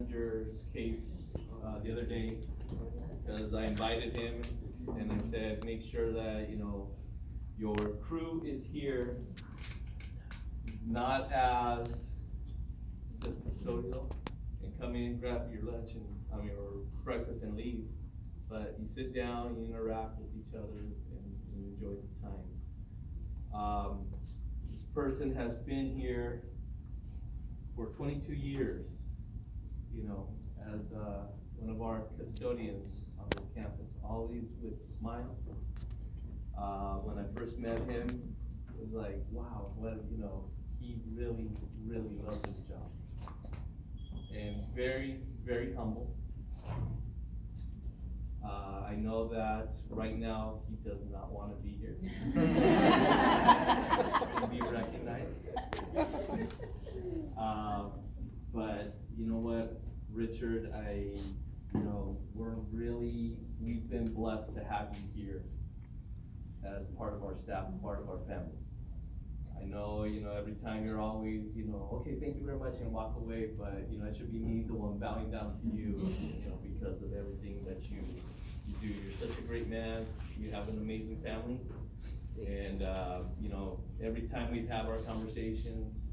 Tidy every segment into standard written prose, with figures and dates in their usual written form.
manager's case the other day because I invited him and I said, make sure that, your crew is here not as just custodial and come in, grab your lunch or breakfast and leave, but you sit down, you interact with each other and you enjoy the time. This person has been here for 22 years, as one of our custodians on this campus, always with a smile. When I first met him, it was like, wow, he really, really loves his job. And very, very humble. I know that right now he does not want to be here. To be recognized. But you know what, Richard, we've been blessed to have you here as part of our staff and part of our family. I know, every time you're always, okay, thank you very much, and walk away, but, it should be me, the one bowing down to you, because of everything that you do. You're such a great man, you have an amazing family, and, every time we have our conversations,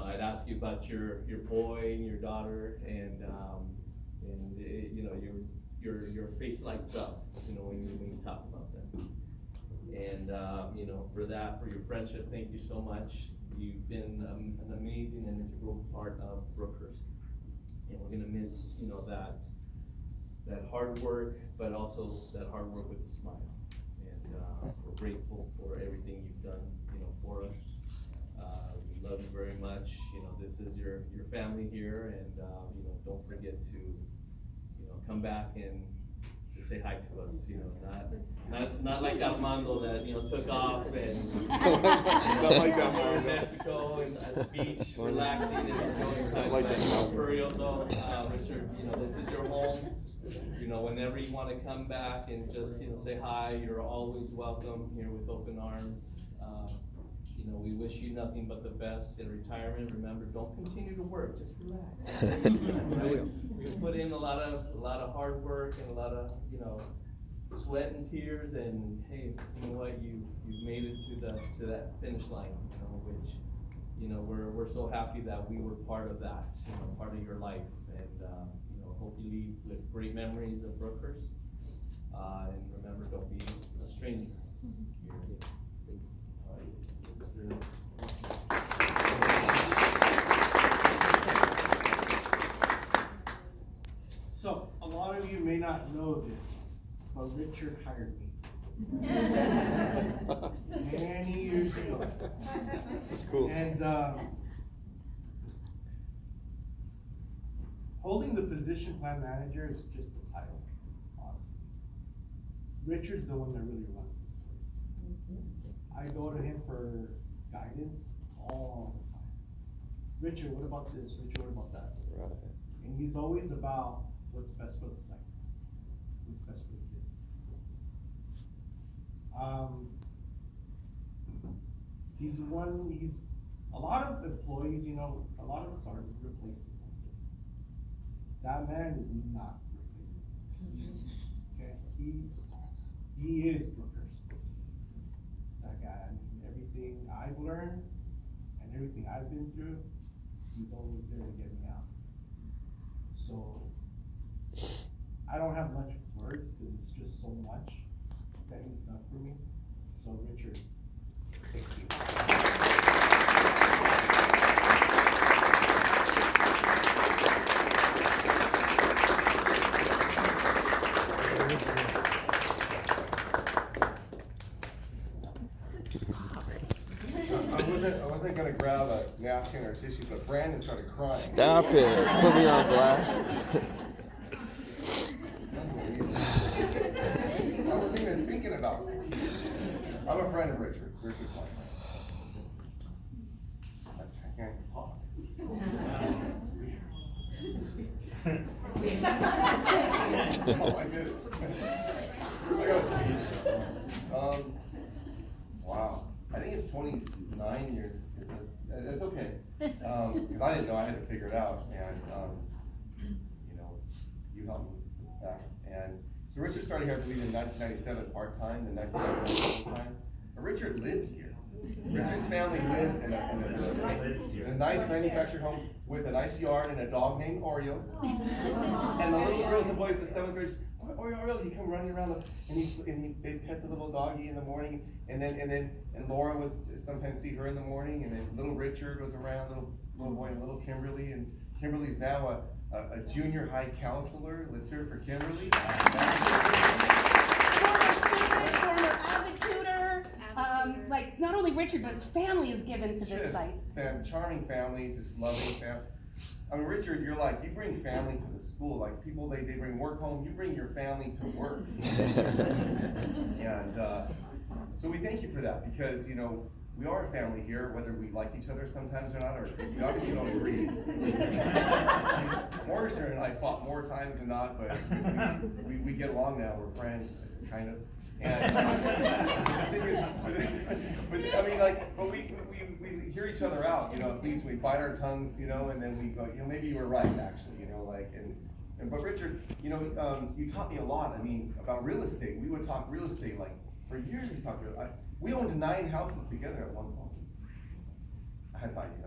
I'd ask you about your boy and your daughter, and your face lights up, when you talk about them. And, for your friendship, thank you so much. You've been an amazing and integral part of Brookhurst. And we're gonna miss, that hard work, but also that hard work with a smile. And, we're grateful for everything you've done, for us. We love you very much. This is your family here, and, don't forget to, come back and just say hi to us, not like Armando that, took off and, in Mexico and at the beach, relaxing and enjoying time. But for real though, Richard, this is your home. Whenever you wanna come back and just, say hi, you're always welcome here with open arms. We wish you nothing but the best in retirement. Remember, don't continue to work, just relax. Right? You put in a lot of hard work and a lot of, sweat and tears, and hey, you know what, you've made it to that finish line, which, we're so happy that we were part of that, part of your life, and, hope you leave with great memories of Brookhurst, and remember, don't be a stranger. So, a lot of you may not know this, but Richard hired me. Many years ago. That's cool. And holding the position plan manager is just a title, honestly. Richard's the one that really runs this place. I go to him for guidance all the time. Richard, what about this? Richard, what about that? Right. And he's always about what's best for the site, what's best for the kids. He's a lot of employees, a lot of us are replaceable. That man is not replaceable. Okay, he is Brookhurst. That guy, everything I've learned and everything I've been through, he's always there to get me out. So, I don't have much words because it's just so much that he's done for me. So, Richard, thank you. I wasn't gonna grab a napkin or tissue, but Brandon started crying. Stop it. Put me on blast. I wasn't even thinking about it. I'm a friend of Richard's. Richard's my friend. I can't even talk. Oh my goodness. I got a speech. Wow. I think it's 29 years. It's okay. Because I didn't know, I had to figure it out. And help me with tax. And so Richard started here, I believe, in 1997 part-time, then 1999 full-time. But Richard lived here. Richard's family lived in a nice manufactured home with a nice yard and a dog named Oreo. And the little girls and boys, the 7th graders, Oreo, he'd come running around they'd pet the little doggy in the morning, and Laura was sometimes see her in the morning, and then little Richard was around, little boy, and little Kimberly, and Kimberly's now a junior high counselor. Let's hear it for Kimberly. Former avid tutor. Like not only Richard, but his family is given to this site. Charming family, just loving family. I mean, Richard, you're like, you bring family to the school, like people, they bring work home, you bring your family to work. And so we thank you for that, because, you know, we are a family here, whether we like each other sometimes or not, or we obviously don't agree. Morgenstern and I fought more times than not, but we get along now, we're friends, kind of. And the thing is, but I mean, like, but we hear each other out, you know, at least we bite our tongues, you know, and then we go, you know, maybe you were right, actually, you know, like, but Richard, you know, you taught me a lot, I mean, about real estate. We would talk real estate, like, for years we talked real estate. We owned 9 houses together at one point. High five, you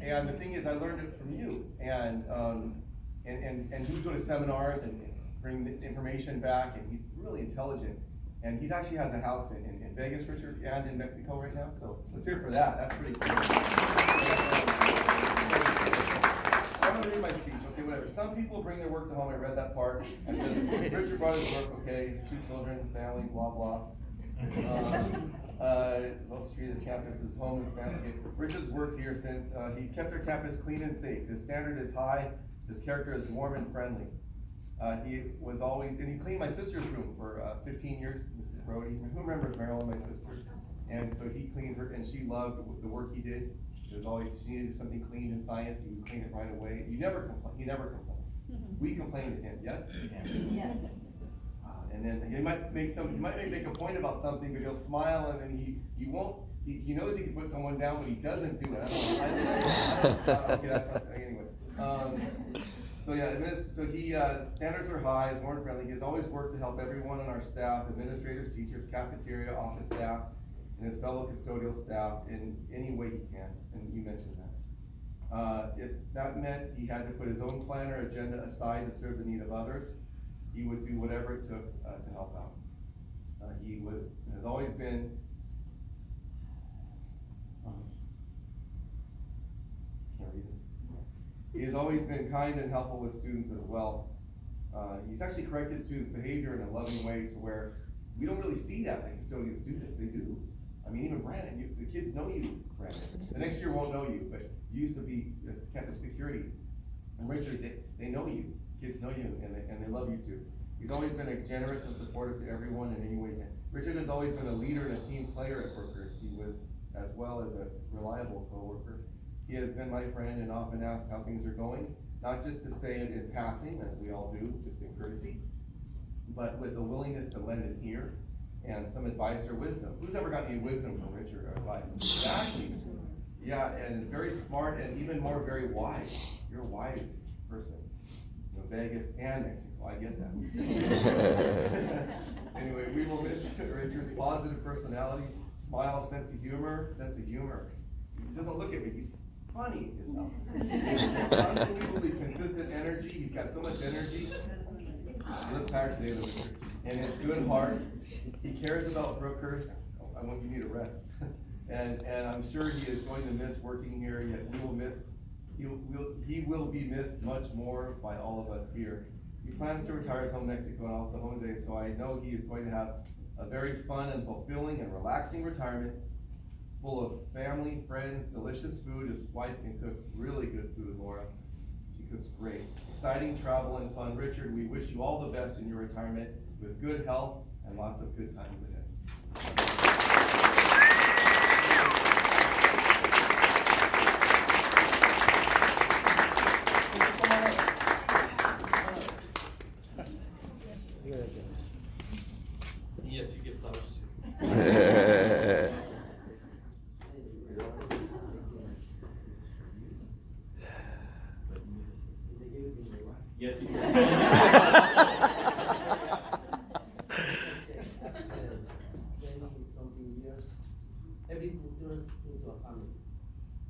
and the thing is, I learned it from you, and he would go to seminars and bring the information back, and he's really intelligent. And he actually has a house in Vegas, Richard, and in Mexico right now, so let's hear it for that. That's pretty cool. I'm gonna read my speech, okay, whatever. Some people bring their work to home, I read that part. And then Richard brought his work, okay, his 2 children, family, blah, blah. Wall Street, his campus, his home, his family. Okay. Richard's worked here since, he kept our campus clean and safe. His standard is high, his character is warm and friendly. He was always, and he cleaned my sister's room for 15 years, Mrs. Brody. Who remembers Marilyn, my sister? And so he cleaned her, and she loved the work he did. It was always, she needed something cleaned in science, he would clean it right away. He never complained. We complained to him, yes? Yes. And then he might make a point about something, but he'll smile, and then he won't. He knows he can put someone down, but he doesn't do it. I don't know. Okay, that's something anyway. So yeah, so he standards are high, is warm, friendly. He has always worked to help everyone on our staff, administrators, teachers, cafeteria, office staff, and his fellow custodial staff in any way he can. And you mentioned that. If that meant he had to put his own plan or agenda aside to serve the need of others, he would do whatever it took to help out. He has always been. Can't read it. He has always been kind and helpful with students as well. He's actually corrected students' behavior in a loving way to where we don't really see that the custodians do this. They do. I mean, even Brandon, the kids know you, Brandon. The next year won't know you, but you used to be campus security. And Richard, they know you. Kids know you, and they love you too. He's always been generous and supportive to everyone in any way he can. Richard has always been a leader and a team player at Brookhurst. He was, as well as a reliable co-worker. He has been my friend and often asked how things are going, not just to say it in passing, as we all do, just in courtesy, but with a willingness to lend an ear and some advice or wisdom. Who's ever got any wisdom from Richard or advice? Exactly. Yeah, and is very smart and even more very wise. You're a wise person. You know, Vegas and Mexico, I get that. Anyway, we will miss Richard's positive personality, smile, sense of humor. He doesn't look at me, he's funny as hell. Unbelievably consistent energy, he's got so much energy. You look tired today, Richard. And his good heart, he cares about Brookhurst. I want you need a rest. And I'm sure he is going to miss working here, yet he will be missed much more by all of us here. He plans to retire his home Mexico and also home day, so I know he is going to have a very fun and fulfilling and relaxing retirement, full of family, friends, delicious food. His wife can cook really good food, Laura. She cooks great. Exciting travel and fun. Richard, we wish you all the best in your retirement with good health and lots of good times ahead. Yes, you get flowers too. Yes, you After can. something years, everything turns into a family.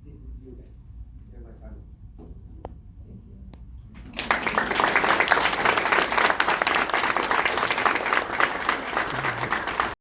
This is you guys, you're my family.